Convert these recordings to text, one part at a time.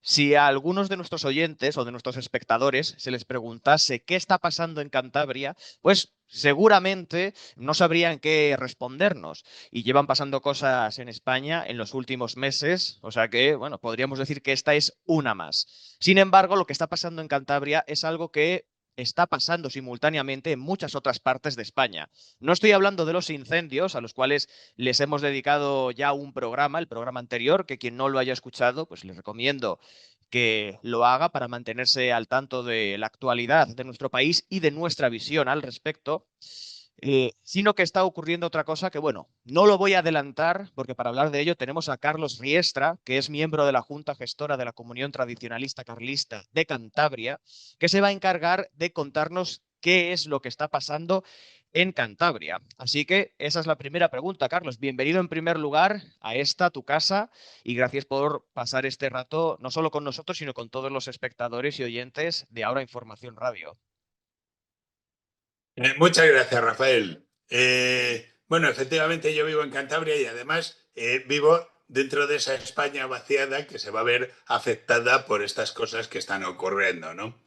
Si a algunos de nuestros oyentes o de nuestros espectadores se les preguntase qué está pasando en Cantabria, pues seguramente no sabrían qué respondernos. Y llevan pasando cosas en España en los últimos meses, o sea que, bueno, podríamos decir que esta es una más. Sin embargo, lo que está pasando en Cantabria es algo que está pasando simultáneamente en muchas otras partes de España. No estoy hablando de los incendios, a los cuales les hemos dedicado ya un programa, el programa anterior, que quien no lo haya escuchado, pues les recomiendo que lo haga para mantenerse al tanto de la actualidad de nuestro país y de nuestra visión al respecto, sino que está ocurriendo otra cosa que, bueno, no lo voy a adelantar porque para hablar de ello tenemos a Carlos Riestra, que es miembro de la Junta Gestora de la Comunión Tradicionalista Carlista de Cantabria, que se va a encargar de contarnos qué es lo que está pasando en Cantabria. Así que esa es la primera pregunta, Carlos. Bienvenido en primer lugar a esta, tu casa, y gracias por pasar este rato, no solo con nosotros, sino con todos los espectadores y oyentes de Ahora Información Radio. Muchas gracias, Rafael. Bueno, efectivamente yo vivo en Cantabria y además vivo dentro de esa España vaciada que se va a ver afectada por estas cosas que están ocurriendo, ¿no?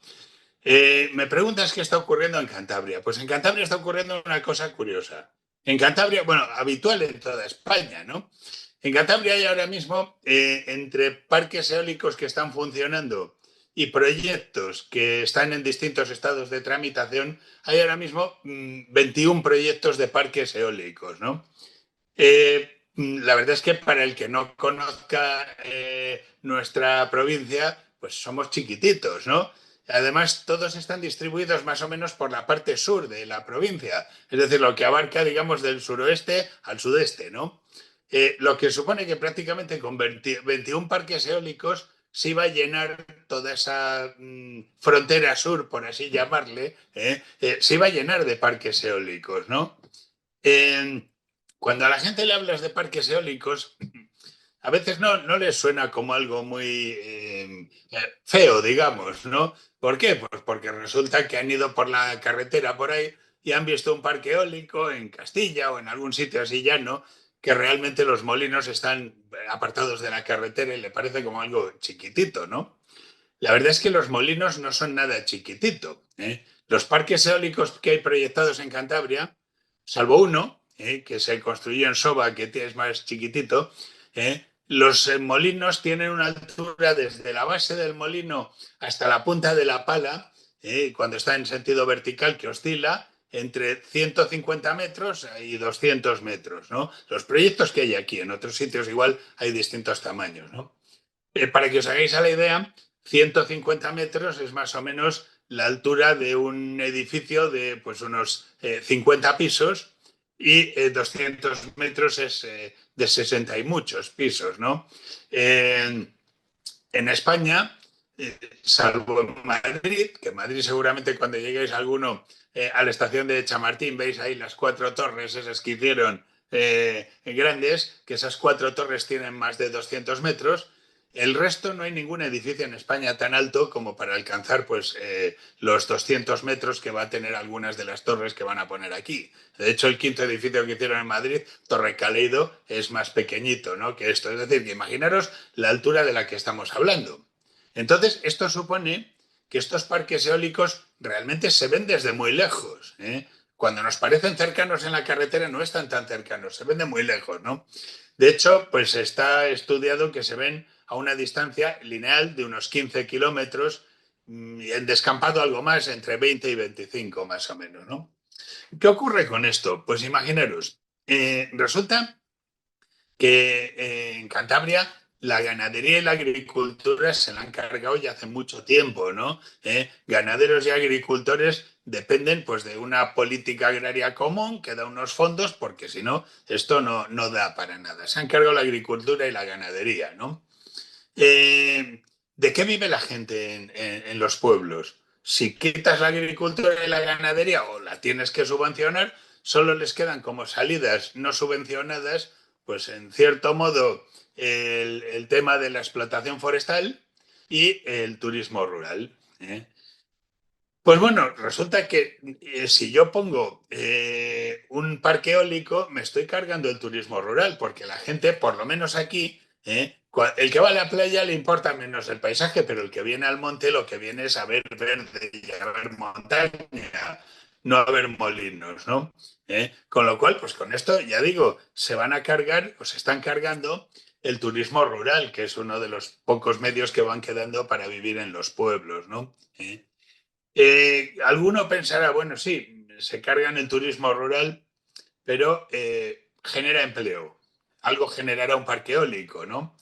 Me preguntas qué está ocurriendo en Cantabria. Pues en Cantabria está ocurriendo una cosa curiosa. En Cantabria, bueno, habitual en toda España, ¿no? En Cantabria hay ahora mismo, entre parques eólicos que están funcionando y proyectos que están en distintos estados de tramitación, hay ahora mismo 21 proyectos de parques eólicos, ¿no? La verdad es que para el que no conozca nuestra provincia, pues somos chiquititos, ¿no? Además, todos están distribuidos más o menos por la parte sur de la provincia, es decir, lo que abarca, digamos, del suroeste al sudeste, ¿no? Lo que supone que prácticamente con 21 parques eólicos se iba a llenar toda esa frontera sur, por así llamarle, se iba a llenar de parques eólicos, ¿no? Eh, Cuando a la gente le hablas de parques eólicos, a veces no les suena como algo muy feo, digamos, ¿no? ¿Por qué? Pues porque resulta que han ido por la carretera por ahí y han visto un parque eólico en Castilla o en algún sitio así llano, que realmente los molinos están apartados de la carretera y le parece como algo chiquitito, ¿no? La verdad es que los molinos no son nada chiquitito, ¿eh? Los parques eólicos que hay proyectados en Cantabria, salvo uno, que se construyó en Soba, que es más chiquitito, los molinos tienen una altura desde la base del molino hasta la punta de la pala, cuando está en sentido vertical, que oscila entre 150 metros y 200 metros, ¿no? Los proyectos que hay aquí, en otros sitios igual hay distintos tamaños, ¿no? Para que os hagáis a la idea, 150 metros es más o menos la altura de un edificio de pues unos 50 pisos y 200 metros es de 60 y muchos pisos, ¿no? Eh, en España, salvo en Madrid, que en Madrid seguramente cuando lleguéis alguno a la estación de Chamartín veis ahí las cuatro torres esas que hicieron grandes, que esas cuatro torres tienen más de 200 metros. El resto no hay ningún edificio en España tan alto como para alcanzar pues, los 200 metros que va a tener algunas de las torres que van a poner aquí. De hecho, el quinto edificio que hicieron en Madrid, Torre Caleido, es más pequeñito, ¿no?, que esto. Es decir, que imaginaros la altura de la que estamos hablando. Entonces, esto supone que estos parques eólicos realmente se ven desde muy lejos, ¿eh? Cuando nos parecen cercanos en la carretera no están tan cercanos, se ven de muy lejos, ¿no? De hecho, pues está estudiado que se ven a una distancia lineal de unos 15 kilómetros y en descampado algo más, entre 20 y 25 más o menos, ¿no? ¿Qué ocurre con esto? Pues imaginaros, resulta que en Cantabria la ganadería y la agricultura se la han cargado ya hace mucho tiempo, ¿no? Ganaderos y agricultores dependen pues de una política agraria común que da unos fondos porque si no, esto no da para nada. Se han cargado la agricultura y la ganadería, ¿no? ¿De qué vive la gente en los pueblos? Si quitas la agricultura y la ganadería o la tienes que subvencionar, solo les quedan como salidas no subvencionadas, pues en cierto modo el tema de la explotación forestal y el turismo rural, ¿eh? Pues bueno, resulta que si yo pongo un parque eólico, me estoy cargando el turismo rural, porque la gente, por lo menos aquí, El que va a la playa le importa menos el paisaje, pero el que viene al monte lo que viene es a ver verde y a ver montaña, no a ver molinos, ¿no? Con lo cual, pues con esto, ya digo, se van a cargar o se están cargando el turismo rural, que es uno de los pocos medios que van quedando para vivir en los pueblos, ¿no? Alguno pensará, bueno, sí, se cargan el turismo rural, pero genera empleo. Algo generará un parque eólico, ¿no?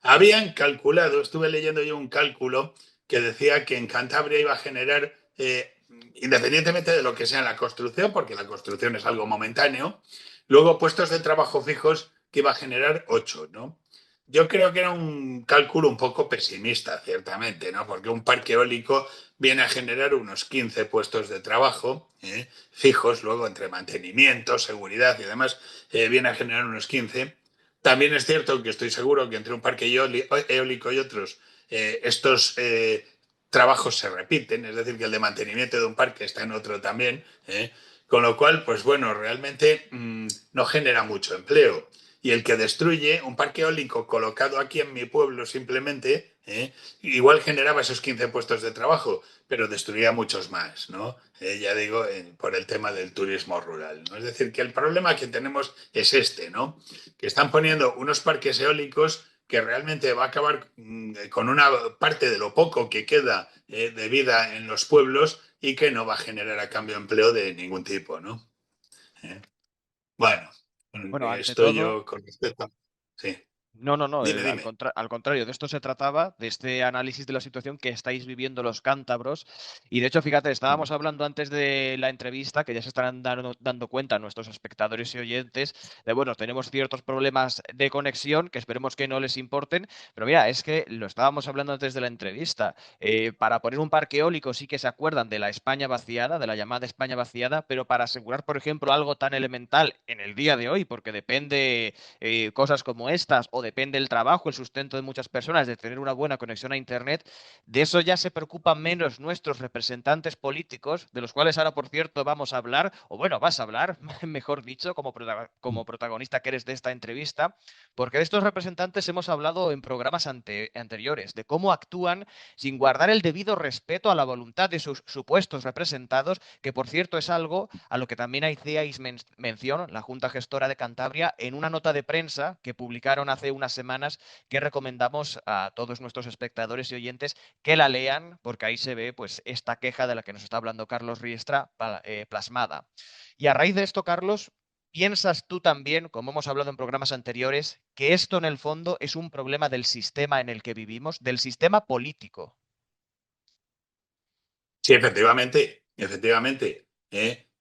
Habían calculado, estuve leyendo yo un cálculo que decía que en Cantabria iba a generar, independientemente de lo que sea la construcción, porque la construcción es algo momentáneo, luego puestos de trabajo fijos que iba a generar 8, ¿no? Yo creo que era un cálculo un poco pesimista, ciertamente, ¿no? Porque un parque eólico viene a generar unos 15 puestos de trabajo fijos, luego entre mantenimiento, seguridad y demás, viene a generar unos 15. También es cierto que estoy seguro que entre un parque eólico y otros, estos trabajos se repiten, es decir, que el de mantenimiento de un parque está en otro también, con lo cual, pues bueno, realmente no genera mucho empleo. Y el que destruye un parque eólico colocado aquí en mi pueblo simplemente, igual generaba esos 15 puestos de trabajo, pero destruía muchos más, ¿no? Ya digo, por el tema del turismo rural, ¿no? Es decir, que el problema que tenemos es este, ¿no? Que están poniendo unos parques eólicos que realmente va a acabar con una parte de lo poco que queda de vida en los pueblos y que no va a generar a cambio empleo de ningún tipo, ¿no? Eh, Bueno, Bueno, ante esto todo, yo con respecto. Sí, no, no, no, dime, dime. al contrario, de esto se trataba, de este análisis de la situación que estáis viviendo los cántabros. Y de hecho, fíjate, estábamos hablando antes de la entrevista, que ya se estarán dando cuenta nuestros espectadores y oyentes, de bueno, tenemos ciertos problemas de conexión que esperemos que no les importen, pero mira, es que lo estábamos hablando antes de la entrevista. Para poner un parque eólico sí que se acuerdan de la España vaciada, de la llamada España vaciada, pero para asegurar, por ejemplo, algo tan elemental en el día de hoy, porque depende cosas como estas, o depende el trabajo, el sustento de muchas personas, de tener una buena conexión a Internet, de eso ya se preocupan menos nuestros representantes políticos, de los cuales ahora, por cierto, vamos a hablar, o bueno, vas a hablar, mejor dicho, como protagonista que eres de esta entrevista, porque de estos representantes hemos hablado en programas anteriores, de cómo actúan sin guardar el debido respeto a la voluntad de sus supuestos representados, que por cierto es algo a lo que también hacíais mención la Junta Gestora de Cantabria en una nota de prensa que publicaron hace unas semanas, que recomendamos a todos nuestros espectadores y oyentes que la lean, porque ahí se ve pues esta queja de la que nos está hablando Carlos Riestra plasmada. Y a raíz de esto, Carlos, ¿piensas tú también, como hemos hablado en programas anteriores, que esto en el fondo es un problema del sistema en el que vivimos, del sistema político? Sí, efectivamente, efectivamente.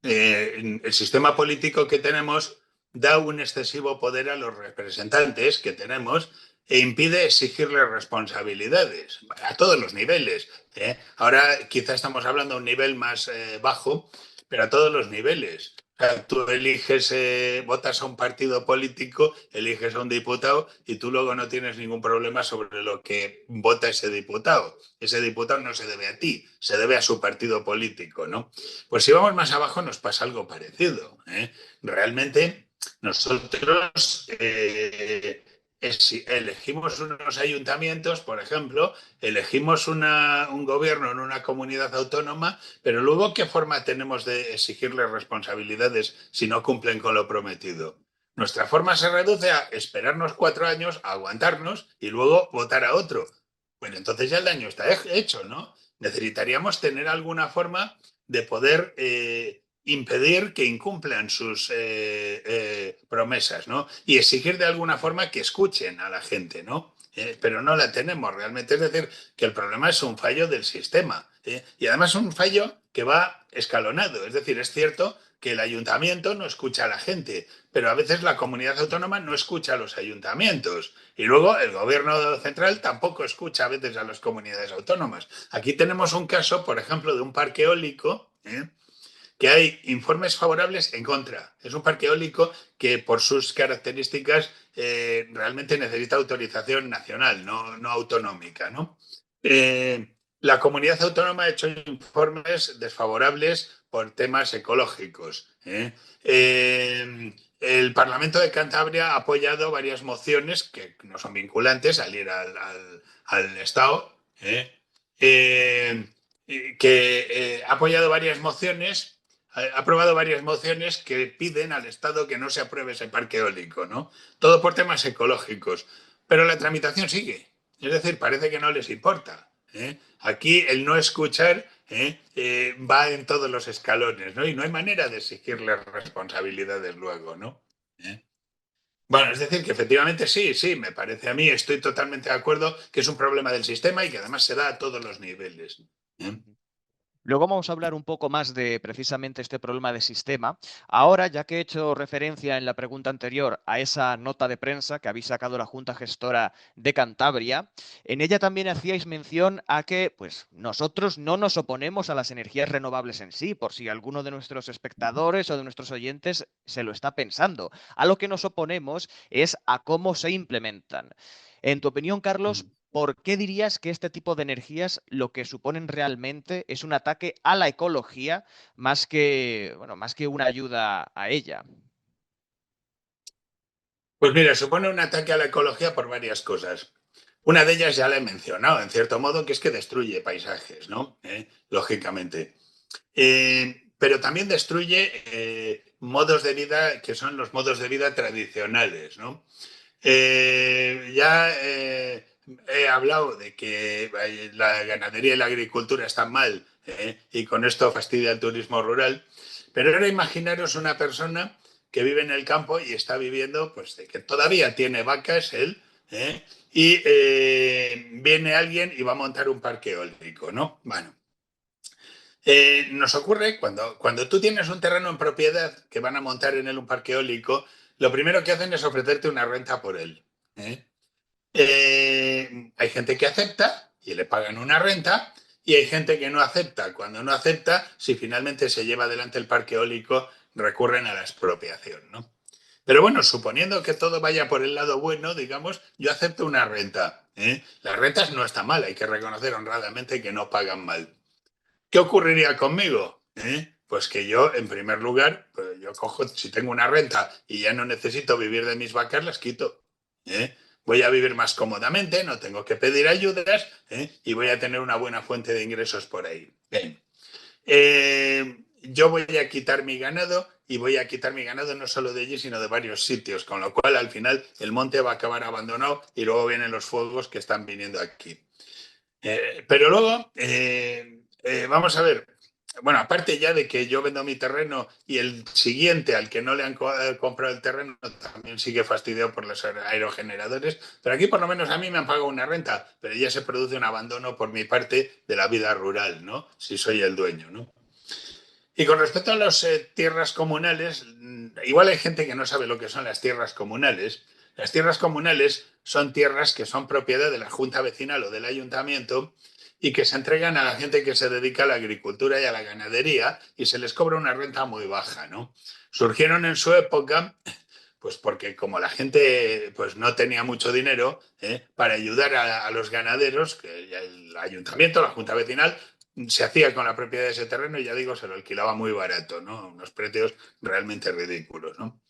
El sistema político que tenemos da un excesivo poder a los representantes que tenemos e impide exigirles responsabilidades a todos los niveles. Ahora quizá estamos hablando a un nivel más bajo, pero a todos los niveles. O sea, tú eliges, votas a un partido político, eliges a un diputado y tú luego no tienes ningún problema sobre lo que vota ese diputado. Ese diputado no se debe a ti, se debe a su partido político, ¿no? Pues si vamos más abajo nos pasa algo parecido. Realmente nosotros si elegimos unos ayuntamientos, por ejemplo, elegimos un gobierno en una comunidad autónoma, pero luego, ¿qué forma tenemos de exigirles responsabilidades si no cumplen con lo prometido? Nuestra forma se reduce a esperarnos 4 años, a aguantarnos y luego votar a otro. Bueno, entonces ya el daño está hecho, ¿no? Necesitaríamos tener alguna forma de poder impedir que incumplan sus promesas, ¿no? Y exigir de alguna forma que escuchen a la gente, ¿no? Pero no la tenemos realmente. Es decir, que el problema es un fallo del sistema. Y además un fallo que va escalonado. Es decir, es cierto que el ayuntamiento no escucha a la gente, pero a veces la comunidad autónoma no escucha a los ayuntamientos. Y luego el gobierno central tampoco escucha a veces a las comunidades autónomas. Aquí tenemos un caso, por ejemplo, de un parque eólico, que hay informes favorables en contra. Es un parque eólico que por sus características realmente necesita autorización nacional, no autonómica, ¿no? La comunidad autónoma ha hecho informes desfavorables por temas ecológicos. el Parlamento de Cantabria ha apoyado varias mociones que no son vinculantes al ir al Estado, ha apoyado varias mociones, ha aprobado varias mociones que piden al Estado que no se apruebe ese parque eólico, ¿no? Todo por temas ecológicos. Pero la tramitación sigue. Es decir, parece que no les importa. Aquí el no escuchar va en todos los escalones, ¿no? Y no hay manera de exigirles responsabilidades luego, ¿no? ¿Eh? Bueno, es decir, que efectivamente sí, sí, me parece a mí, estoy totalmente de acuerdo que es un problema del sistema y que además se da a todos los niveles. ¿Eh? Luego vamos a hablar un poco más de precisamente este problema de sistema. Ahora, ya que he hecho referencia en la pregunta anterior a esa nota de prensa que habéis sacado la Junta Gestora de Cantabria, en ella también hacíais mención a que, pues, nosotros no nos oponemos a las energías renovables en sí, por si alguno de nuestros espectadores o de nuestros oyentes se lo está pensando. A lo que nos oponemos es a cómo se implementan. En tu opinión, Carlos, ¿por qué dirías que este tipo de energías lo que suponen realmente es un ataque a la ecología más que, bueno, más que una ayuda a ella? Pues mira, supone un ataque a la ecología por varias cosas. Una de ellas ya la he mencionado, en cierto modo, que es que destruye paisajes, ¿no? Lógicamente. Pero también destruye modos de vida que son los modos de vida tradicionales, ¿no? Ya he hablado de que la ganadería y la agricultura están mal y con esto fastidia el turismo rural, pero ahora imaginaros una persona que vive en el campo y está viviendo, pues, de que todavía tiene vacas él, y viene alguien y va a montar un parque eólico, ¿no? Bueno, nos ocurre cuando tú tienes un terreno en propiedad que van a montar en él un parque eólico, lo primero que hacen es ofrecerte una renta por él. ¿Eh? Hay gente que acepta y le pagan una renta y hay gente que no acepta. Cuando no acepta, si finalmente se lleva adelante el parque eólico, recurren a la expropiación, ¿no? Pero bueno, suponiendo que todo vaya por el lado bueno, digamos, yo acepto una renta. Las rentas no están mal, hay que reconocer honradamente que no pagan mal. ¿Qué ocurriría conmigo? Pues que yo, en primer lugar, pues yo cojo, si tengo una renta y ya no necesito vivir de mis vacas, las quito. ¿Eh? Voy a vivir más cómodamente, no tengo que pedir ayudas y voy a tener una buena fuente de ingresos por ahí. Bien. Yo voy a quitar mi ganado y voy a quitar mi ganado no solo de allí, sino de varios sitios, con lo cual al final el monte va a acabar abandonado y luego vienen los fuegos que están viniendo aquí. Pero luego, vamos a ver, bueno, aparte ya de que yo vendo mi terreno y el siguiente al que no le han comprado el terreno también sigue fastidiado por los aerogeneradores, pero aquí por lo menos a mí me han pagado una renta, pero ya se produce un abandono por mi parte de la vida rural, ¿no? Si soy el dueño, ¿no? Y con respecto a las tierras comunales, igual hay gente que no sabe lo que son las tierras comunales. Las tierras comunales son tierras que son propiedad de la junta vecinal o del ayuntamiento y que se entregan a la gente que se dedica a la agricultura y a la ganadería y se les cobra una renta muy baja, ¿no? Surgieron en su época, pues porque como la gente pues no tenía mucho dinero para ayudar a los ganaderos, que el ayuntamiento, la junta vecinal, se hacía con la propiedad de ese terreno y ya digo, se lo alquilaba muy barato, ¿no? Unos precios realmente ridículos, ¿no?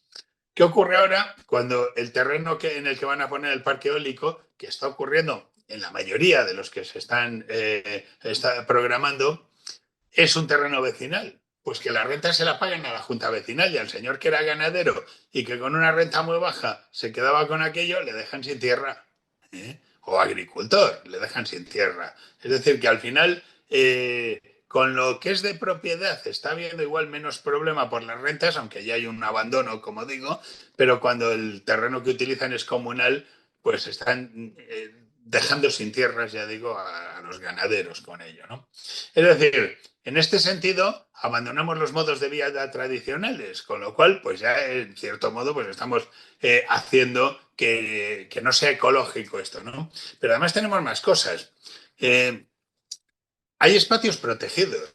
¿Qué ocurre ahora cuando el terreno en el que van a poner el parque eólico, que está ocurriendo en la mayoría de los que se está programando, es un terreno vecinal? Pues que la renta se la paguen a la junta vecinal y al señor que era ganadero y que con una renta muy baja se quedaba con aquello, le dejan sin tierra. O agricultor, le dejan sin tierra. Es decir, que al final, con lo que es de propiedad, está habiendo igual menos problema por las rentas, aunque ya hay un abandono, como digo, pero cuando el terreno que utilizan es comunal, pues están dejando sin tierras, ya digo, a los ganaderos con ello, ¿no? Es decir, en este sentido, abandonamos los modos de vida tradicionales, con lo cual, pues ya en cierto modo, pues estamos haciendo que no sea ecológico esto, ¿no? Pero además tenemos más cosas. Eh, Hay espacios protegidos.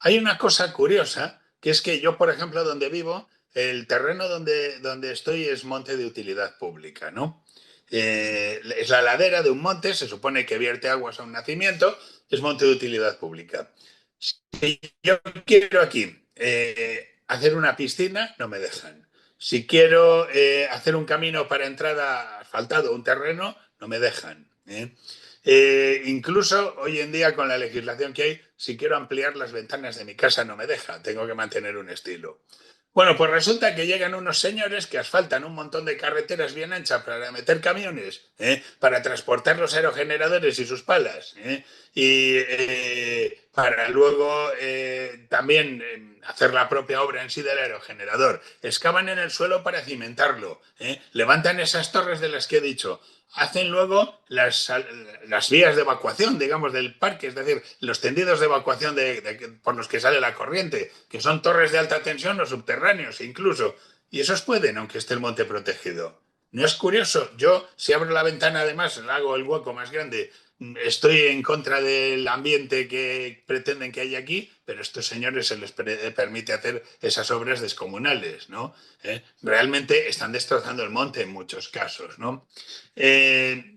Hay una cosa curiosa, que es que yo, por ejemplo, donde vivo, el terreno donde estoy es monte de utilidad pública, ¿no? Es la ladera de un monte, se supone que vierte aguas a un nacimiento, es monte de utilidad pública. Si yo quiero aquí hacer una piscina, no me dejan. Si quiero hacer un camino para entrada asfaltado, un terreno, no me dejan. Incluso hoy en día con la legislación que hay, si quiero ampliar las ventanas de mi casa no me deja, tengo que mantener un estilo. Bueno, pues resulta que llegan unos señores que asfaltan un montón de carreteras bien anchas para meter camiones, para transportar los aerogeneradores y sus palas, y para luego también hacer la propia obra en sí del aerogenerador. Excavan en el suelo para cimentarlo, levantan esas torres de las que he dicho, hacen luego las vías de evacuación, digamos, del parque, es decir, los tendidos de evacuación por los que sale la corriente, que son torres de alta tensión o subterráneos incluso. Y esos pueden, aunque esté el monte protegido. ¿No es curioso? Yo, si abro la ventana, además, le hago el hueco más grande. Estoy en contra del ambiente que pretenden que haya aquí, pero a estos señores se les permite hacer esas obras descomunales, ¿no? Realmente están destrozando el monte en muchos casos, ¿no?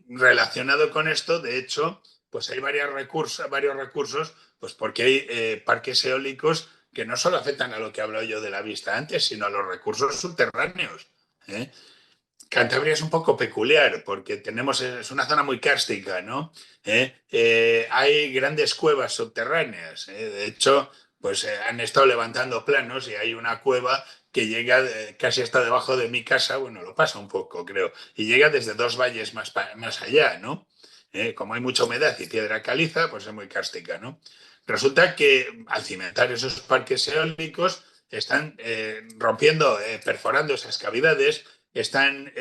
Relacionado con esto, de hecho, pues hay varios recursos, pues porque hay parques eólicos que no solo afectan a lo que he hablado yo de la vista antes, sino a los recursos subterráneos. ¿eh? Cantabria es un poco peculiar porque es una zona muy cárstica, ¿no? Hay grandes cuevas subterráneas. De hecho, pues han estado levantando planos y hay una cueva que llega casi hasta debajo de mi casa, bueno, lo pasa un poco, creo, y llega desde dos valles más allá, ¿no? Como hay mucha humedad y piedra caliza, pues es muy cárstica, ¿no? Resulta que al cimentar esos parques eólicos están rompiendo, perforando esas cavidades, están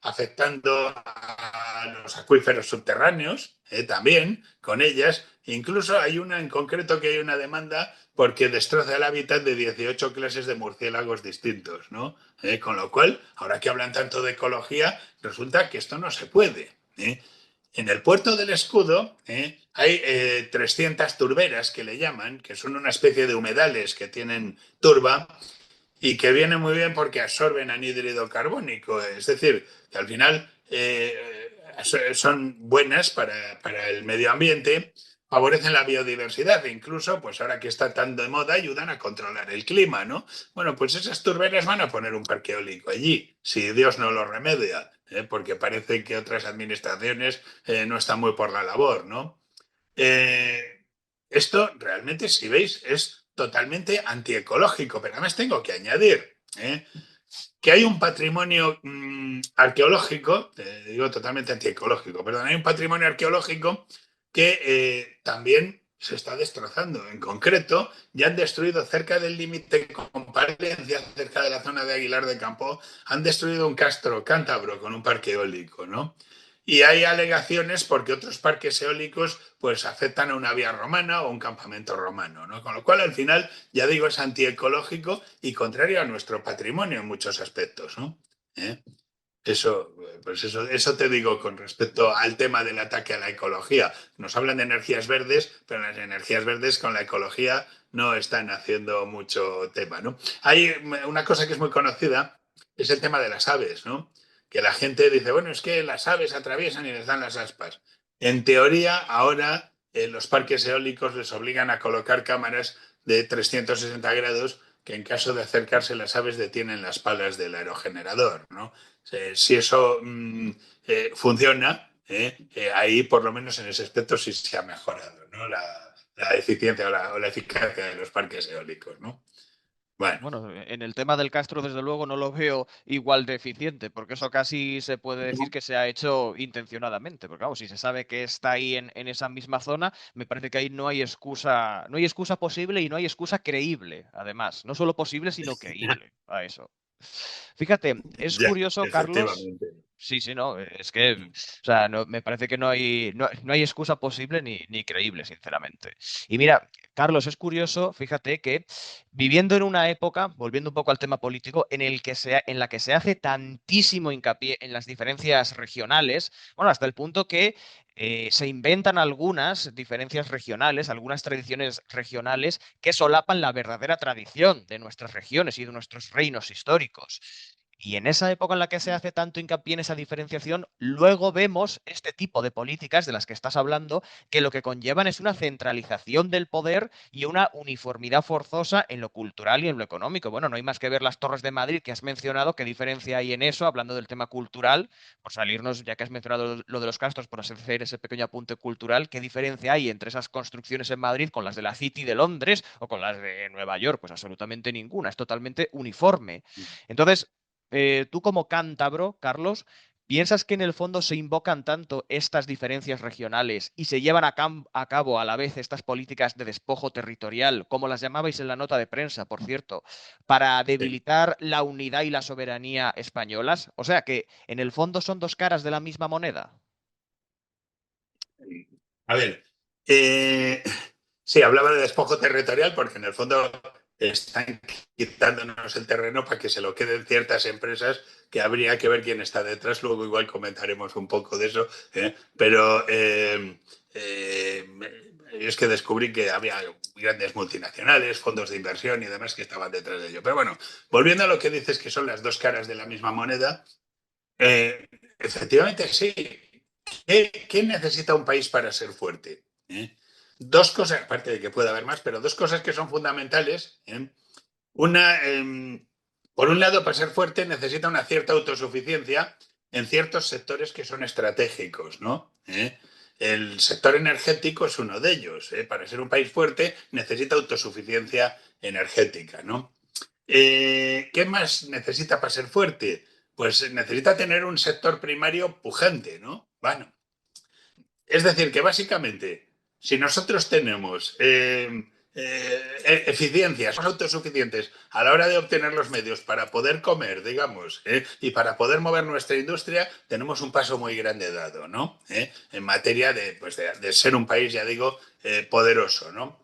afectando a los acuíferos subterráneos también con ellas. Incluso hay una en concreto que hay una demanda porque destroza el hábitat de 18 clases de murciélagos distintos, ¿no? Con lo cual, ahora que hablan tanto de ecología, resulta que esto no se puede. En el puerto del Escudo hay 300 turberas que le llaman, que son una especie de humedales que tienen turba, y que viene muy bien porque absorben anhídrido carbónico, es decir, que al final son buenas para el medio ambiente, favorecen la biodiversidad e incluso, pues ahora que está tan de moda, ayudan a controlar el clima, ¿no? Bueno, pues esas turberas van a poner un parque eólico allí, si Dios no lo remedia, porque parece que otras administraciones no están muy por la labor, ¿no? Eh, Esto realmente, si veis, es totalmente antiecológico, pero además tengo que añadir que hay un patrimonio arqueológico, digo totalmente antiecológico, perdón, hay un patrimonio arqueológico que también se está destrozando. En concreto, ya han destruido cerca del límite con Palencia, cerca de la zona de Aguilar de Campo, han destruido un castro cántabro con un parque eólico, ¿no? Y hay alegaciones porque otros parques eólicos pues afectan a una vía romana o un campamento romano, ¿no? Con lo cual, al final, ya digo, es antiecológico y contrario a nuestro patrimonio en muchos aspectos, ¿no? ¿Eh? Eso, pues eso te digo con respecto al tema del ataque a la ecología. Nos hablan de energías verdes, pero las energías verdes con la ecología no están haciendo mucho tema, ¿no? Hay una cosa que es muy conocida, es el tema de las aves, ¿no? Que la gente dice, bueno, es que las aves atraviesan y les dan las aspas. En teoría, ahora los parques eólicos les obligan a colocar cámaras de 360 grados que en caso de acercarse las aves detienen las palas del aerogenerador, ¿no? Si eso funciona, ahí por lo menos en ese aspecto sí se ha mejorado, ¿no? La eficiencia o la eficacia de los parques eólicos, ¿no? Bueno, Bueno, en el tema del Castro, desde luego, no lo veo igual de eficiente, porque eso casi se puede decir que se ha hecho intencionadamente. Porque, vamos, si se sabe que está ahí en esa misma zona, me parece que ahí no hay excusa posible y no hay excusa creíble, además. No solo posible, sino creíble a eso. Fíjate, es ya, curioso, Carlos. efectivamente. Sí, sí, no, es que, o sea, me parece que no hay excusa posible ni creíble, sinceramente. Y mira, Carlos, es curioso, fíjate que viviendo en una época, volviendo un poco al tema político, en la que se hace tantísimo hincapié en las diferencias regionales, bueno, hasta el punto que se inventan algunas diferencias regionales, algunas tradiciones regionales que solapan la verdadera tradición de nuestras regiones y de nuestros reinos históricos. Y en esa época en la que se hace tanto hincapié en esa diferenciación, luego vemos este tipo de políticas de las que estás hablando, que lo que conllevan es una centralización del poder y una uniformidad forzosa en lo cultural y en lo económico. Bueno, no hay más que ver las Torres de Madrid que has mencionado, qué diferencia hay en eso, hablando del tema cultural, por salirnos, ya que has mencionado lo de los castros, por hacer ese pequeño apunte cultural, qué diferencia hay entre esas construcciones en Madrid con las de la City de Londres o con las de Nueva York. Pues absolutamente ninguna, es totalmente uniforme. Entonces, tú como cántabro, Carlos, ¿piensas que en el fondo se invocan tanto estas diferencias regionales y se llevan a cabo a la vez estas políticas de despojo territorial, como las llamabais en la nota de prensa, por cierto, para Sí. debilitar la unidad y la soberanía españolas? O sea que en el fondo son dos caras de la misma moneda. A ver, eh, sí, hablaba de despojo territorial porque en el fondo están quitándonos el terreno para que se lo queden ciertas empresas que habría que ver quién está detrás. Luego igual comentaremos un poco de eso, ¿eh? Pero eh, es que descubrí que había grandes multinacionales, fondos de inversión y demás que estaban detrás de ello. Pero bueno, volviendo a lo que dices que son las dos caras de la misma moneda, eh, efectivamente sí. ¿Qué necesita un país para ser fuerte? ¿Eh? Dos cosas, aparte de que pueda haber más, pero dos cosas que son fundamentales. ¿Eh? Una, por un lado, para ser fuerte necesita una cierta autosuficiencia en ciertos sectores que son estratégicos, ¿no? El sector energético es uno de ellos. Para ser un país fuerte necesita autosuficiencia energética, ¿no? ¿Qué más necesita para ser fuerte? Pues necesita tener un sector primario pujante, ¿no? Bueno, es decir, que básicamente, si nosotros tenemos eficiencias, somos autosuficientes a la hora de obtener los medios para poder comer, digamos, y para poder mover nuestra industria, tenemos un paso muy grande dado, ¿no? En materia de, pues de ser un país, ya digo, poderoso, ¿no?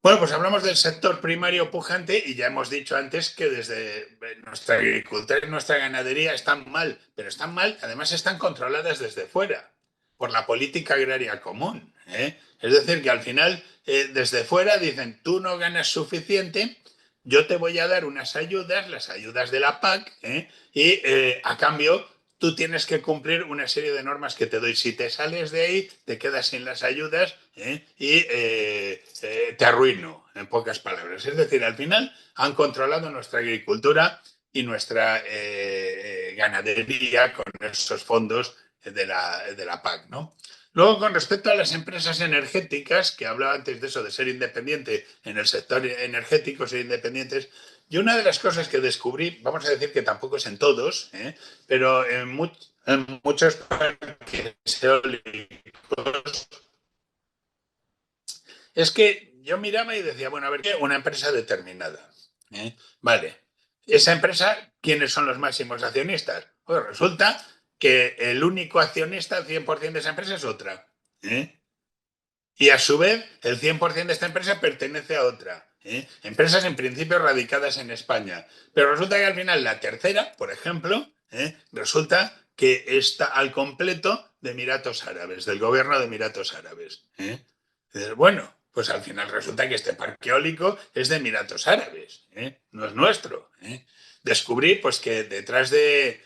Bueno, pues hablamos del sector primario pujante y ya hemos dicho antes que desde nuestra agricultura y nuestra ganadería están mal, pero están mal, además están controladas desde fuera por la política agraria común. Es decir, que al final desde fuera dicen, tú no ganas suficiente, yo te voy a dar unas ayudas, las ayudas de la PAC, y a cambio tú tienes que cumplir una serie de normas que te doy. Si te sales de ahí, te quedas sin las ayudas y te arruino, en pocas palabras. Es decir, al final han controlado nuestra agricultura y nuestra ganadería con esos fondos de la PAC, ¿no? Luego, con respecto a las empresas energéticas, que hablaba antes de eso, de ser independiente en el sector energético, ser independientes, yo una de las cosas que descubrí, vamos a decir que tampoco es en todos, pero en muchos parques eólicos, es que yo miraba y decía, bueno, a ver, una empresa determinada. Vale. Esa empresa, ¿quiénes son los máximos accionistas? Pues resulta que el único accionista al 100% de esa empresa es otra. ¿eh? Y a su vez, el 100% de esta empresa pertenece a otra. Empresas en principio radicadas en España. Pero resulta que al final la tercera, por ejemplo, resulta que está al completo de Emiratos Árabes, del gobierno de Emiratos Árabes. Dices, bueno, pues al final resulta que este parque eólico es de Emiratos Árabes, no es nuestro. Descubrí pues que detrás de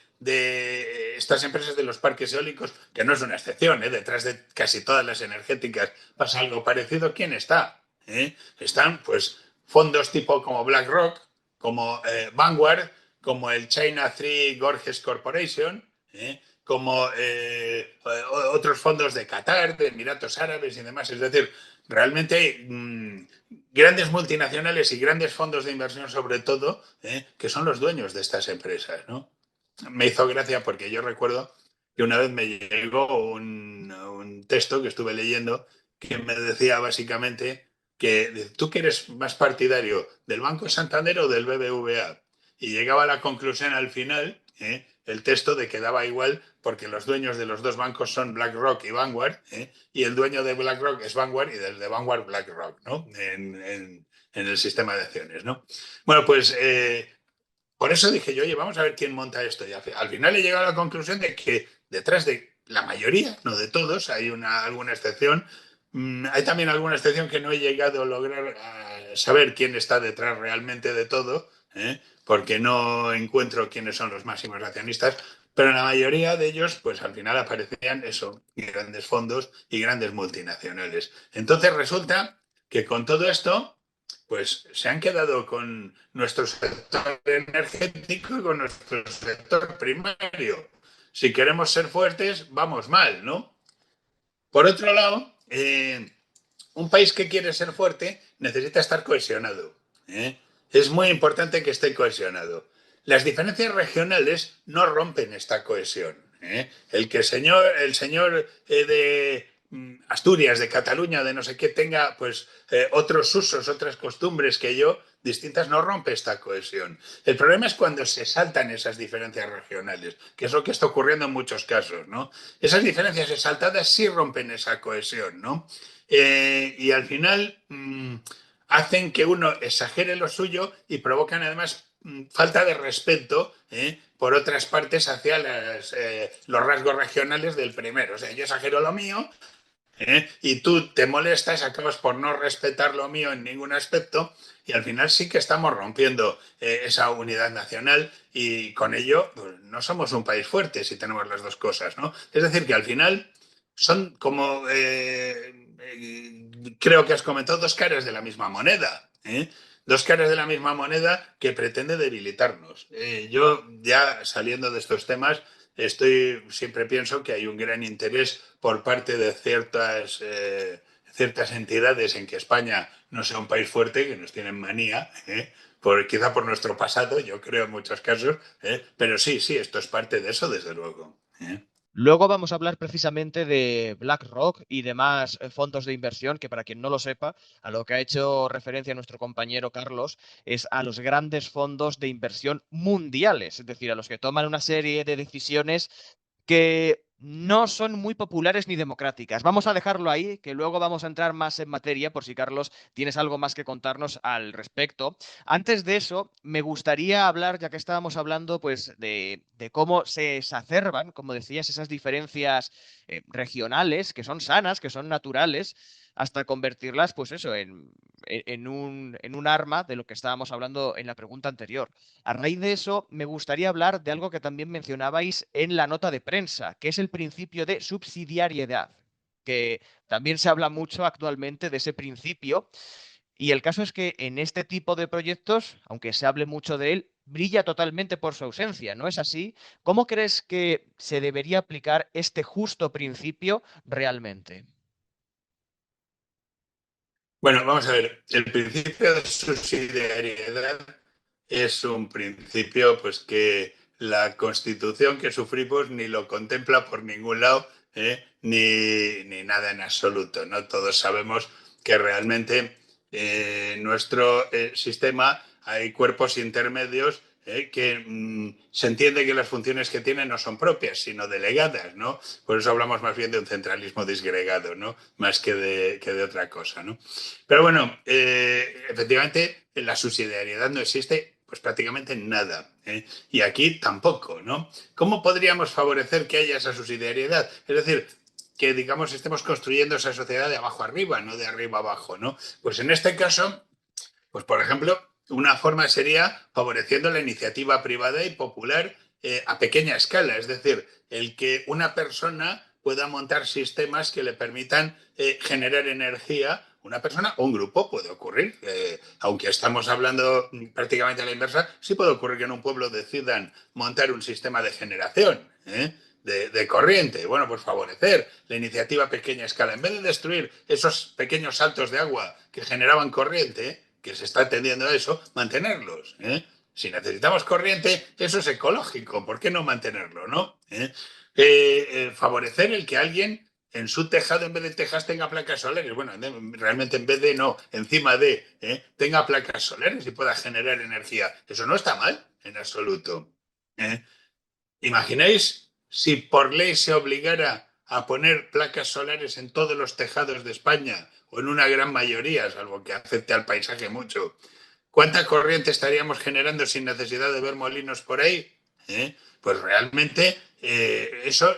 estas empresas de los parques eólicos, que no es una excepción, detrás de casi todas las energéticas pasa algo parecido. ¿Quién está? Están pues fondos tipo como BlackRock, como Vanguard, como el China Three Gorges Corporation, como otros fondos de Qatar, de Emiratos Árabes y demás. Es decir, realmente grandes multinacionales y grandes fondos de inversión sobre todo, que son los dueños de estas empresas, ¿no? Me hizo gracia porque yo recuerdo que una vez me llegó un texto que estuve leyendo que me decía básicamente que tú que eres más partidario del Banco Santander o del BBVA. Y llegaba a la conclusión al final, el texto de que daba igual porque los dueños de los dos bancos son BlackRock y Vanguard, y el dueño de BlackRock es Vanguard y del de Vanguard BlackRock, ¿no? En el sistema de acciones, ¿no? Bueno, pues por eso dije yo, oye, vamos a ver quién monta esto. Y al final he llegado a la conclusión de que detrás de la mayoría, no de todos, hay alguna excepción. Hay también alguna excepción que no he llegado a lograr saber quién está detrás realmente de todo. porque no encuentro quiénes son los máximos accionistas, pero la mayoría de ellos, pues al final aparecían eso, grandes fondos y grandes multinacionales. Entonces resulta que con todo esto, pues se han quedado con nuestro sector energético y con nuestro sector primario. Si queremos ser fuertes, vamos mal, ¿no? Por otro lado, un país que quiere ser fuerte necesita estar cohesionado. ¿eh? Es muy importante que esté cohesionado. Las diferencias regionales no rompen esta cohesión. El señor de Asturias, de Cataluña, de no sé qué, tenga pues otros usos, otras costumbres que yo, distintas, no rompe esta cohesión. El problema es cuando se saltan esas diferencias regionales, que es lo que está ocurriendo en muchos casos, ¿no? Esas diferencias exaltadas sí rompen esa cohesión, ¿no? Y al final hacen que uno exagere lo suyo y provocan además falta de respeto por otras partes hacia los rasgos regionales del primero. O sea, yo exagero lo mío y tú te molestas, acabas por no respetar lo mío en ningún aspecto y al final sí que estamos rompiendo esa unidad nacional y con ello pues, no somos un país fuerte si tenemos las dos cosas, ¿no? Es decir, que al final son como, creo que has comentado, dos caras de la misma moneda, ¿eh? Dos caras de la misma moneda que pretende debilitarnos. Yo ya saliendo de estos temas siempre pienso que hay un gran interés por parte de ciertas entidades en que España no sea un país fuerte, que nos tienen manía, quizá por nuestro pasado, yo creo en muchos casos, pero sí, esto es parte de eso, desde luego. Luego vamos a hablar precisamente de BlackRock y demás fondos de inversión, que para quien no lo sepa, a lo que ha hecho referencia nuestro compañero Carlos es a los grandes fondos de inversión mundiales, es decir, a los que toman una serie de decisiones que no son muy populares ni democráticas. Vamos a dejarlo ahí, que luego vamos a entrar más en materia, por si Carlos tienes algo más que contarnos al respecto. Antes de eso, me gustaría hablar, ya que estábamos hablando, pues, de cómo se exacerban, como decías, esas diferencias regionales, que son sanas, que son naturales, hasta convertirlas, pues eso, en un arma de lo que estábamos hablando en la pregunta anterior. A raíz de eso, me gustaría hablar de algo que también mencionabais en la nota de prensa, que es el principio de subsidiariedad, que también se habla mucho actualmente de ese principio. Y el caso es que en este tipo de proyectos, aunque se hable mucho de él, brilla totalmente por su ausencia, ¿no es así? ¿Cómo crees que se debería aplicar este justo principio realmente? Bueno, vamos a ver, el principio de subsidiariedad es un principio pues que la Constitución que sufrimos ni lo contempla por ningún lado, ni nada en absoluto, ¿no? Todos sabemos que realmente en nuestro sistema hay cuerpos intermedios que se entiende que las funciones que tienen no son propias, sino delegadas, ¿no? Por eso hablamos más bien de un centralismo disgregado, ¿no? Más que de otra cosa, ¿no? Pero bueno, efectivamente la subsidiariedad no existe pues prácticamente nada. Y aquí tampoco, ¿no? ¿Cómo podríamos favorecer que haya esa subsidiariedad? Es decir, que digamos estemos construyendo esa sociedad de abajo arriba, no de arriba abajo, ¿no? Pues en este caso, pues por ejemplo, una forma sería favoreciendo la iniciativa privada y popular a pequeña escala, es decir, el que una persona pueda montar sistemas que le permitan generar energía, una persona o un grupo puede ocurrir, aunque estamos hablando prácticamente a la inversa, sí puede ocurrir que en un pueblo decidan montar un sistema de generación. De corriente. Bueno, pues favorecer la iniciativa a pequeña escala. En vez de destruir esos pequeños saltos de agua que generaban corriente, que se está atendiendo a eso, mantenerlos. Si necesitamos corriente, eso es ecológico. ¿Por qué no mantenerlo, no? Favorecer el que alguien en su tejado, en vez de tejas, tenga placas solares. Bueno, realmente en vez de no, encima de, tenga placas solares y pueda generar energía. Eso no está mal, en absoluto. ¿eh? ¿Imagináis si por ley se obligara a poner placas solares en todos los tejados de España o en una gran mayoría, salvo que afecte al paisaje mucho? ¿Cuánta corriente estaríamos generando sin necesidad de ver molinos por ahí? Pues realmente eso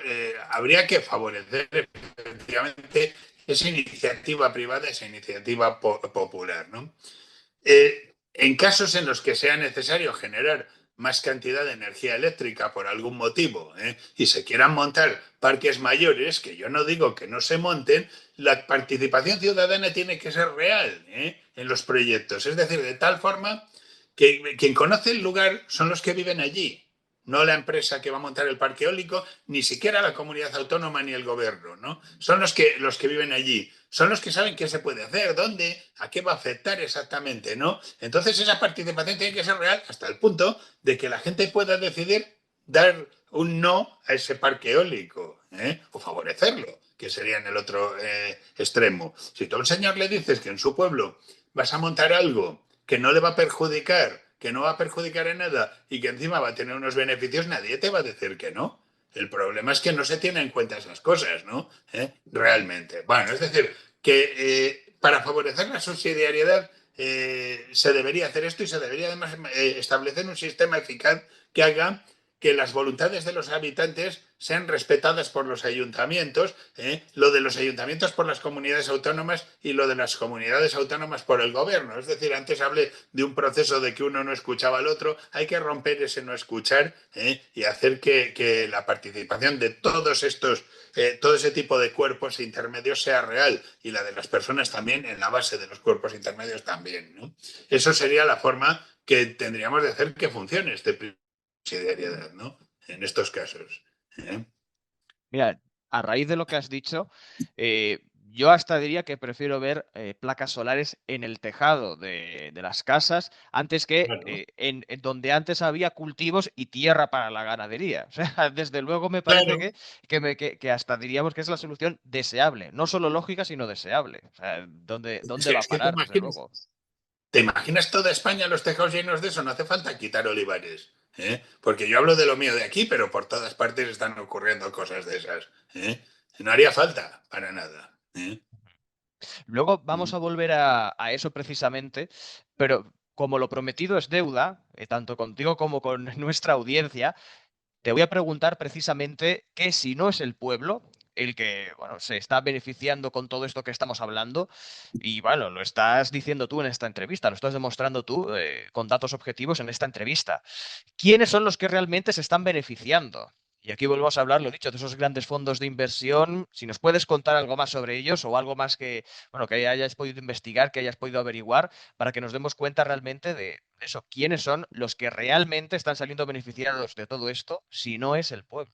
habría que favorecer efectivamente esa iniciativa privada, esa iniciativa popular, ¿no? en casos en los que sea necesario generar más cantidad de energía eléctrica por algún motivo, y se quieran montar parques mayores, que yo no digo que no se monten, la participación ciudadana tiene que ser real, en los proyectos. Es decir, de tal forma que quien conoce el lugar son los que viven allí, no la empresa que va a montar el parque eólico, ni siquiera la comunidad autónoma ni el gobierno, ¿no? Son los que viven allí, son los que saben qué se puede hacer, dónde, a qué va a afectar exactamente, ¿no? Entonces esa participación tiene que ser real hasta el punto de que la gente pueda decidir dar un no a ese parque eólico, o favorecerlo, que sería en el otro extremo. Si tú a un señor le dices que en su pueblo vas a montar algo que no le va a perjudicar, que no va a perjudicar en nada y que encima va a tener unos beneficios, nadie te va a decir que no. El problema es que no se tienen en cuenta esas cosas, ¿no? Realmente. Bueno, es decir, que para favorecer la subsidiariedad se debería hacer esto y se debería además establecer un sistema eficaz que haga que las voluntades de los habitantes sean respetadas por los ayuntamientos, lo de los ayuntamientos por las comunidades autónomas y lo de las comunidades autónomas por el gobierno. Es decir, antes hablé de un proceso de que uno no escuchaba al otro, hay que romper ese no escuchar, y hacer que la participación de todos estos, todo ese tipo de cuerpos intermedios sea real y la de las personas también en la base de los cuerpos intermedios también, ¿no? Eso sería la forma que tendríamos de hacer que funcione este subsidiariedad, ¿no? En estos casos. ¿Eh? Mira, a raíz de lo que has dicho, yo hasta diría que prefiero ver placas solares en el tejado de las casas antes que Claro, en donde antes había cultivos y tierra para la ganadería. O sea, desde luego me parece claro. que hasta diríamos que es la solución deseable, no solo lógica, sino deseable. O sea, ¿dónde va a Es que parar, desde luego? te imaginas toda España los tejados llenos de eso, no hace falta quitar olivares. Porque yo hablo de lo mío de aquí, pero por todas partes están ocurriendo cosas de esas. No haría falta para nada. Luego vamos Mm. a volver a eso precisamente, pero como lo prometido es deuda, tanto contigo como con nuestra audiencia, te voy a preguntar precisamente que si no es el pueblo el que, bueno, se está beneficiando con todo esto que estamos hablando, y bueno, lo estás diciendo tú en esta entrevista, lo estás demostrando tú con datos objetivos en esta entrevista. ¿Quiénes son los que realmente se están beneficiando? Y aquí volvemos a hablar, lo dicho, de esos grandes fondos de inversión. Si nos puedes contar algo más sobre ellos o algo más que, bueno, que hayas podido investigar, que hayas podido averiguar, para que nos demos cuenta realmente de eso, quiénes son los que realmente están saliendo beneficiados de todo esto, si no es el pueblo.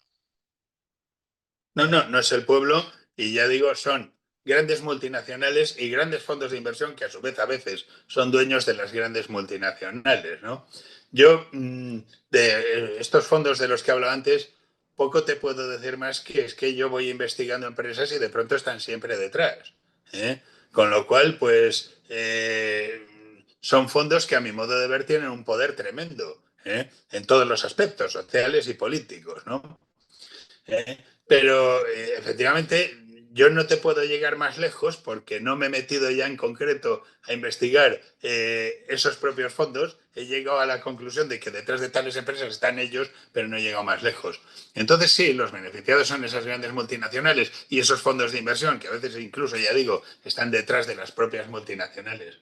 No, no, no es el pueblo y ya digo, son grandes multinacionales y grandes fondos de inversión que a su vez a veces son dueños de las grandes multinacionales, ¿no? Yo, de estos fondos de los que hablo antes, poco te puedo decir más que es que yo voy investigando empresas y de pronto están siempre detrás. ¿eh? Con lo cual, pues, son fondos que a mi modo de ver tienen un poder tremendo, en todos los aspectos sociales y políticos, ¿no? Pero efectivamente yo no te puedo llegar más lejos porque no me he metido ya en concreto a investigar esos propios fondos. He llegado a la conclusión de que detrás de tales empresas están ellos, pero no he llegado más lejos. Entonces sí, los beneficiados son esas grandes multinacionales y esos fondos de inversión que a veces incluso, ya digo, están detrás de las propias multinacionales.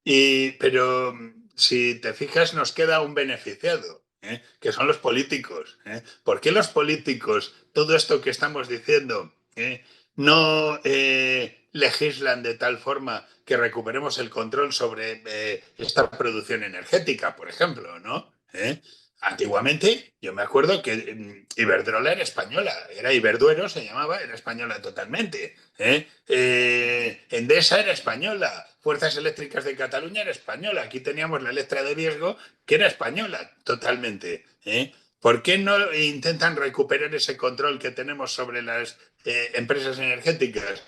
Pero si te fijas, nos queda un beneficiado, que son los políticos. ¿Por qué los políticos, todo esto que estamos diciendo, no legislan de tal forma que recuperemos el control sobre esta producción energética, por ejemplo, ¿no? Antiguamente, yo me acuerdo que Iberdrola era española, era Iberduero, se llamaba, era española totalmente. Endesa era española, Fuerzas Eléctricas de Cataluña era española, aquí teníamos la letra de riesgo que era española totalmente. ¿Por qué no intentan recuperar ese control que tenemos sobre las empresas energéticas?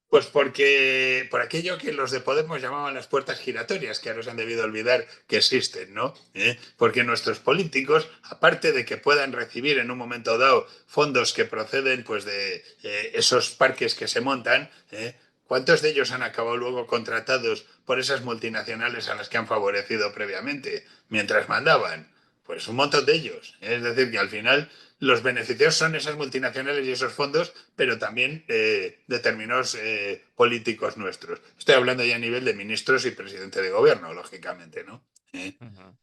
Pues porque por aquello que los de Podemos llamaban las puertas giratorias, que ahora se han debido olvidar que existen, ¿no? Porque nuestros políticos, aparte de que puedan recibir en un momento dado fondos que proceden pues de esos parques que se montan, ¿cuántos de ellos han acabado luego contratados por esas multinacionales a las que han favorecido previamente mientras mandaban? Pues un montón de ellos. Es decir, que al final los beneficiados son esas multinacionales y esos fondos, pero también determinados políticos nuestros. Estoy hablando ya a nivel de ministros y presidente de gobierno, lógicamente, ¿no? Ujú.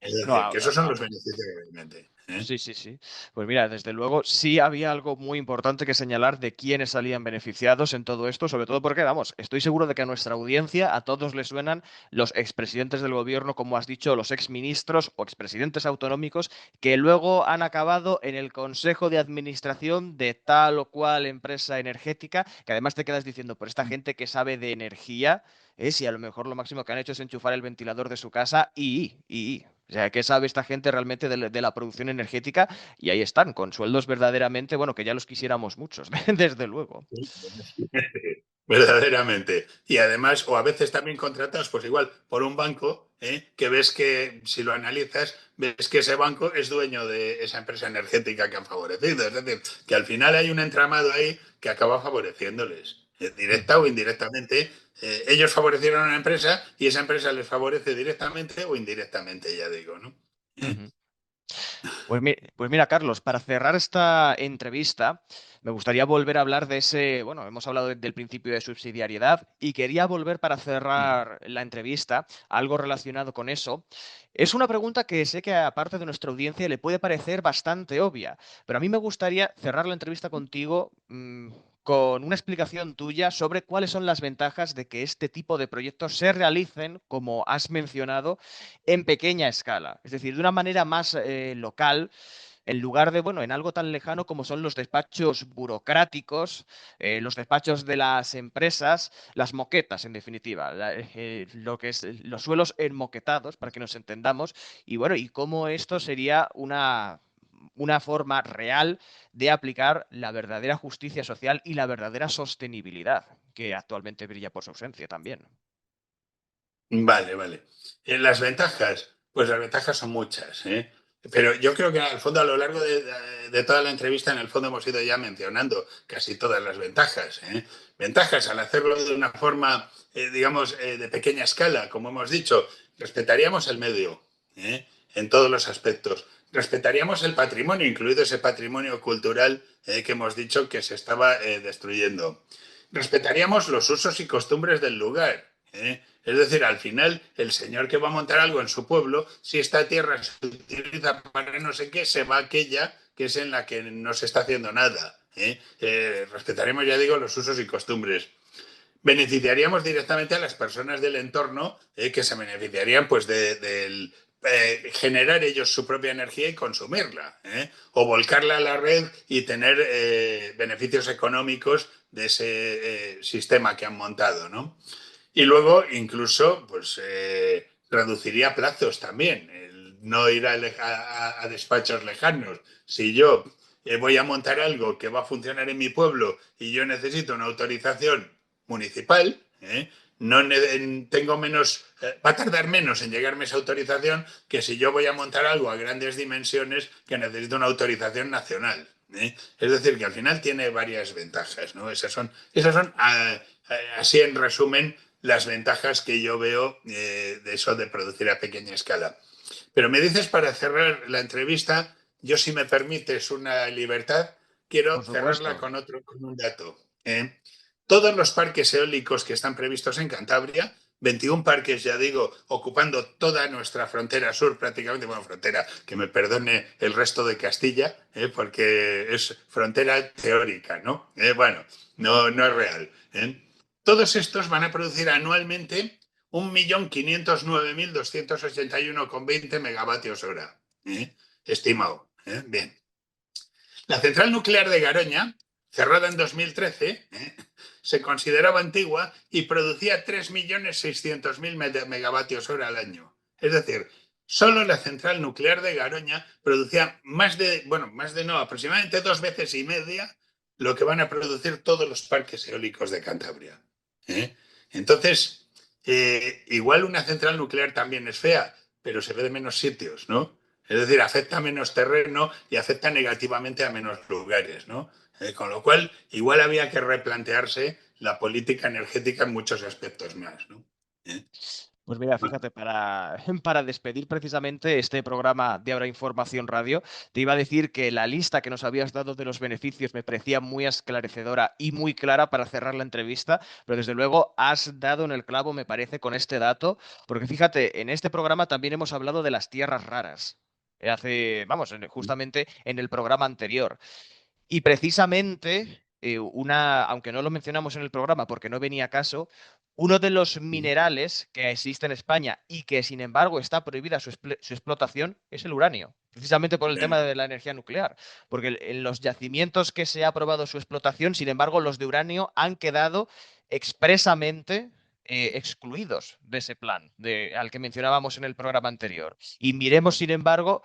Es No, decir, que esos son los beneficios realmente. sí, sí, sí. Pues mira, desde luego sí había algo muy importante que señalar de quiénes salían beneficiados en todo esto, sobre todo porque, vamos, estoy seguro de que a nuestra audiencia a todos les suenan los expresidentes del gobierno, como has dicho, los exministros o expresidentes autonómicos que luego han acabado en el consejo de administración de tal o cual empresa energética, que además te quedas diciendo, por esta gente que sabe de energía, si a lo mejor lo máximo que han hecho es enchufar el ventilador de su casa o sea, ¿qué sabe esta gente realmente de la producción energética? Y ahí están, con sueldos verdaderamente, bueno, que ya los quisiéramos muchos, desde luego. Verdaderamente. Y además, o a veces también contratados, pues igual, por un banco, que ves que, si lo analizas, ves que ese banco es dueño de esa empresa energética que han favorecido. Es decir, que al final hay un entramado ahí que acaba favoreciéndoles, directa o Ujú, indirectamente. Ellos favorecieron a una empresa y esa empresa les favorece directamente o indirectamente, ya digo, ¿no? ¿Eh? ujú. Pues mira, Carlos, para cerrar esta entrevista, me gustaría volver a hablar de ese, bueno, hemos hablado del principio de subsidiariedad y quería volver para cerrar la entrevista a algo relacionado con eso. Es una pregunta que sé que a parte de nuestra audiencia le puede parecer bastante obvia, pero a mí me gustaría cerrar la entrevista contigo, con una explicación tuya sobre cuáles son las ventajas de que este tipo de proyectos se realicen, como has mencionado, en pequeña escala, es decir, de una manera más local, en lugar de, bueno, en algo tan lejano como son los despachos burocráticos, los despachos de las empresas, las moquetas, en definitiva, lo que es los suelos enmoquetados, para que nos entendamos, y bueno, y cómo esto sería una forma real de aplicar la verdadera justicia social y la verdadera sostenibilidad, que actualmente brilla por su ausencia también. Vale, vale. Las ventajas, pues las ventajas son muchas, ¿eh? Pero yo creo que al fondo, a lo largo de toda la entrevista, en el fondo hemos ido ya mencionando casi todas las ventajas, ¿eh? Ventajas al hacerlo de una forma, digamos, de pequeña escala, como hemos dicho, respetaríamos el medio, ¿eh? En todos los aspectos. Respetaríamos el patrimonio, incluido ese patrimonio cultural, que hemos dicho que se estaba destruyendo. Respetaríamos los usos y costumbres del lugar, ¿eh? Es decir, al final, el señor que va a montar algo en su pueblo, si esta tierra se utiliza para no sé qué, se va a aquella que es en la que no se está haciendo nada. Respetaremos, ya digo, los usos y costumbres. Beneficiaríamos directamente a las personas del entorno, que se beneficiarían pues del generar ellos su propia energía y consumirla, o volcarla a la red y tener beneficios económicos de ese sistema que han montado, ¿no? Y luego incluso pues reduciría plazos también, el no ir a despachos lejanos. Si yo voy a montar algo que va a funcionar en mi pueblo y yo necesito una autorización municipal, no tengo menos, va a tardar menos en llegarme esa autorización que si yo voy a montar algo a grandes dimensiones que necesito una autorización nacional. Es decir, que al final tiene varias ventajas, ¿no? Esas son así en resumen, las ventajas que yo veo de eso de producir a pequeña escala. Pero me dices, para cerrar la entrevista, yo, si me permites una libertad, quiero Por cerrarla supuesto. con un dato. Todos los parques eólicos que están previstos en Cantabria, 21 parques, ya digo, ocupando toda nuestra frontera sur, prácticamente, bueno, frontera, que me perdone el resto de Castilla, porque es frontera teórica, ¿no? Bueno, no es real. Todos estos van a producir anualmente 1.509.281,20 megavatios hora, estimado. Bien. La central nuclear de Garoña, cerrada en 2013, se consideraba antigua y producía 3.600.000 megavatios hora al año. Es decir, solo la central nuclear de Garoña producía aproximadamente 2 veces y media lo que van a producir todos los parques eólicos de Cantabria. ¿eh? Entonces, igual una central nuclear también es fea, pero se ve de menos sitios, ¿no? Es decir, afecta a menos terreno y afecta negativamente a menos lugares, ¿no? Con lo cual, igual había que replantearse la política energética en muchos aspectos más, ¿no? ¿Eh? Pues mira, fíjate, para, para despedir precisamente este programa de Ahora Información Radio, te iba a decir que la lista que nos habías dado de los beneficios me parecía muy esclarecedora y muy clara para cerrar la entrevista, pero desde luego has dado en el clavo, me parece, con este dato, porque fíjate, en este programa también hemos hablado de las tierras raras. Hace, vamos, justamente en el programa anterior. Y precisamente, aunque no lo mencionamos en el programa porque no venía a caso, uno de los minerales que existe en España y que sin embargo está prohibida su explotación es el uranio, precisamente por el tema Bien. de la energía nuclear, porque en los yacimientos que se ha aprobado su explotación, sin embargo, los de uranio han quedado expresamente excluidos de ese plan al que mencionábamos en el programa anterior. Y miremos, sin embargo,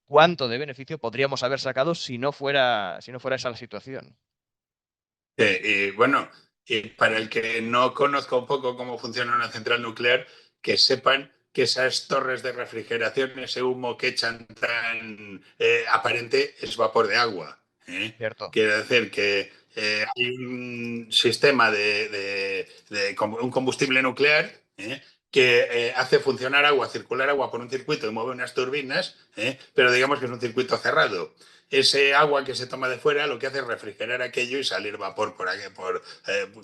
cuánto de beneficio podríamos haber sacado si no fuera esa la situación. Y bueno, y para el que no conozca un poco cómo funciona una central nuclear, que sepan que esas torres de refrigeración, ese humo que echan tan aparente, es vapor de agua. ¿Eh? Cierto. Quiere decir que hay un sistema un combustible nuclear, que hace funcionar agua, circular agua por un circuito y mueve unas turbinas, pero digamos que es un circuito cerrado. Ese agua que se toma de fuera lo que hace es refrigerar aquello y salir vapor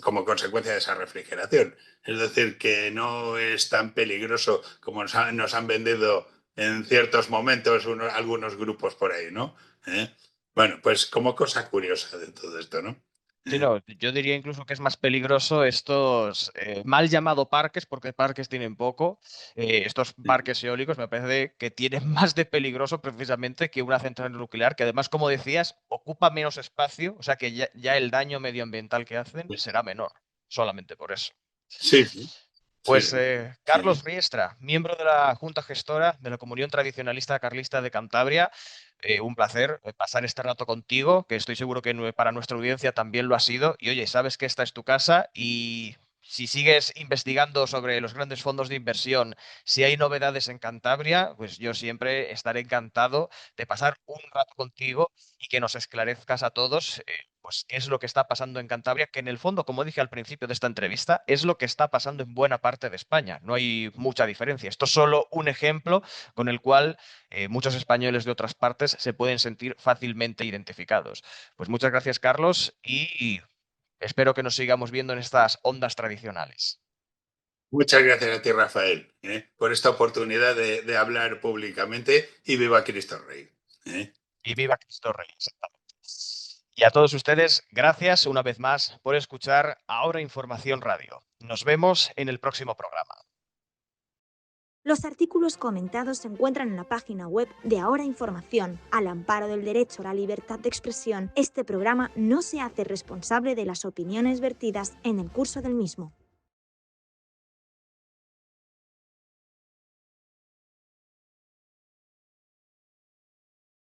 como consecuencia de esa refrigeración. Es decir, que no es tan peligroso como nos han vendido en ciertos momentos algunos grupos por ahí, ¿no? ¿Eh? Bueno, pues como cosa curiosa de todo esto, ¿no? Sí, ¿Eh? no, yo diría incluso que es más peligroso estos mal llamados parques, porque parques tienen poco. Estos parques eólicos me parece que tienen más de peligroso precisamente que una central nuclear, que además, como decías, ocupa menos espacio, o sea que ya el daño medioambiental que hacen será menor, solamente por eso. Sí, sí, Pues sí, Carlos sí. Riestra, miembro de la Junta Gestora de la Comunión Tradicionalista Carlista de Cantabria, un placer pasar este rato contigo, que estoy seguro que para nuestra audiencia también lo ha sido. Y oye, sabes que esta es tu casa y si sigues investigando sobre los grandes fondos de inversión, si hay novedades en Cantabria, pues yo siempre estaré encantado de pasar un rato contigo y que nos esclarezcas a todos. Pues qué es lo que está pasando en Cantabria, que en el fondo, como dije al principio de esta entrevista, es lo que está pasando en buena parte de España. No hay mucha diferencia. Esto es solo un ejemplo con el cual muchos españoles de otras partes se pueden sentir fácilmente identificados. Pues muchas gracias, Carlos, y espero que nos sigamos viendo en estas ondas tradicionales. Muchas gracias a ti, Rafael, por esta oportunidad de hablar públicamente y viva Cristo Rey. ¿Eh? Y viva Cristo Rey. Exactamente. Y a todos ustedes, gracias una vez más por escuchar Ahora Información Radio. Nos vemos en el próximo programa. Los artículos comentados se encuentran en la página web de Ahora Información. Al amparo del derecho a la libertad de expresión, este programa no se hace responsable de las opiniones vertidas en el curso del mismo.